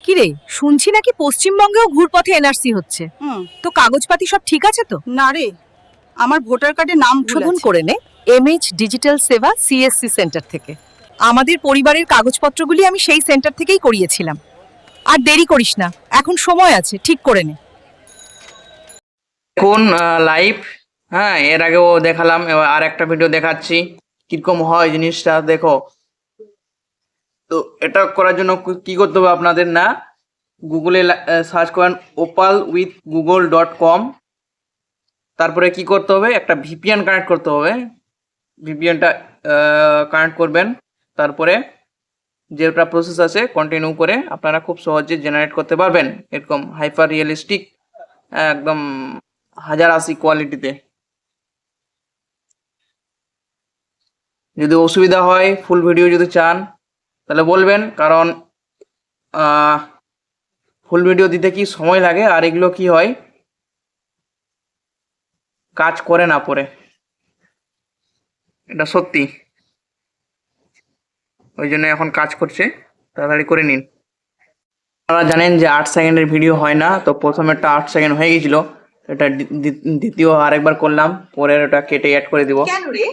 কি রে, শুনছি নাকি পশ্চিমবঙ্গেও ঘুরপথে এনআরসি হচ্ছে। তো কাগজপাতি সব ঠিক আছে তো? না রে, আমার ভোটার কার্ডে নাম ভুল শোধন আছে। করে নে এমএইচ ডিজিটাল সেবা সিএসসি সেন্টার থেকে। আমাদের পরিবারের কাগজপত্রগুলি আমি সেই সেন্টার থেকেই করিয়েছিলাম। আর দেরি করিস না, এখন সময় আছে, ঠিক করে নে। দেখুন লাইভ। হ্যাঁ, এর আগেও দেখালাম, এবার আর একটা ভিডিও দেখাচ্ছি কিরকম হয় জিনিসটা দেখো। তো এটা করার জন্য কি করতে হবে আপনাদের, না গুগলে সার্চ করেন opal.with google.com। তারপরে কি করতে হবে, একটা ভিপিএন কানেক্ট করতে হবে। ভিপিএনটা কানেক্ট করবেন, তারপরে যেটা প্রসেস আছে কন্টিনিউ করে আপনারা খুব সহজে জেনারেট করতে পারবেন এরকম হাইপার রিয়েলিস্টিক, একদম 1080 কোয়ালিটিতে। যদি অসুবিধা হয়, ফুল ভিডিও যদি চান তাহলে বলবেন, কারণ ফুল ভিডিও দিতে কি সময় লাগে, আর এগুলো কি হয় কাজ করে না পরে, এটা সত্যি। ওই জন্য এখন কাজ করছে, তাড়াতাড়ি করে নিন। আপনারা জানেন যে 8 সেকেন্ডের ভিডিও হয় না, তো প্রথমেরটা 8 সেকেন্ড হয়ে গেছিল, এটা দ্বিতীয় আরেকবার করলাম, পরের ওটা কেটে অ্যাড করে দিব। কেন রে?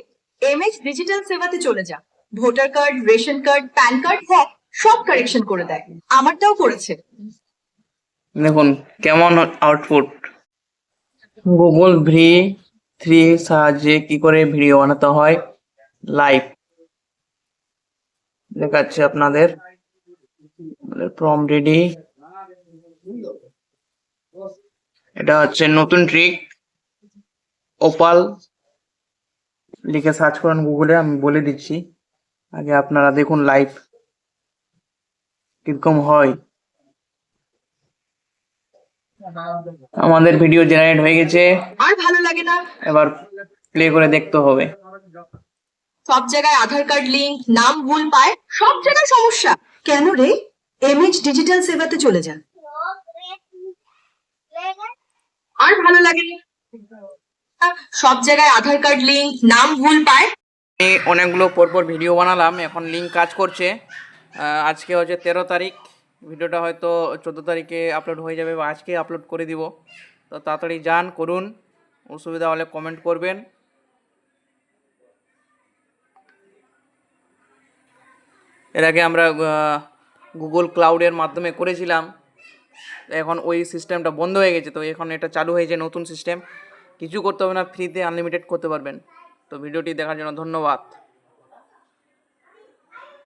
এমএইচ ডিজিটাল সেবাতে চলে যা। Voter card, ration card, pan card, হ্যাঁ, সব কারেকশন করে দেয়। আমারটাও করেছে। দেখুন কেমন আউটপুট। গুগল ভি3 সাহায্যে কি করে ভিডিও বানাতে হয় লাইভ দেখাচ্ছে আপনাদের। ফ্রম রেডি, এটা হচ্ছে নতুন ট্রিক। ওপাল লিখে সার্চ করুন গুগলে, আমি বলে দিচ্ছি, আগে আপনারা দেখুন লাইভ কিরকম হয়। আমাদের ভিডিও জেনারেট হয়ে গেছে, আর ভালো লাগে না। এবার প্লে করে দেখতে হবে। সব জায়গায় আধার কার্ড লিংক, নাম ভুল পায়, সব জায়গায় সমস্যা। কেন রে? এমএইচ ডিজিটাল সেবাতে চলে যা। আর ভালো লাগে না। সব জায়গায় আধার কার্ড লিংক, নাম ভুল পায়। আমি অনেকগুলো পরপর ভিডিও বানালাম, এখন লিঙ্ক কাজ করছে। আজকে হচ্ছে 13 তারিখ, ভিডিওটা হয়তো 14 তারিখে আপলোড হয়ে যাবে, বা আজকে আপলোড করে দিব। তো তাড়াতাড়ি যান, করুন। অসুবিধা হলে কমেন্ট করবেন। এর আগে আমরা গুগল ক্লাউডের মাধ্যমে করেছিলাম, এখন ওই সিস্টেমটা বন্ধ হয়ে গেছে, তো এখন এটা চালু হয়েছে নতুন সিস্টেম। কিছু করতে হবে না, ফ্রিতে আনলিমিটেড করতে পারবেন। তো ভিডিওটি দেখার জন্য ধন্যবাদ।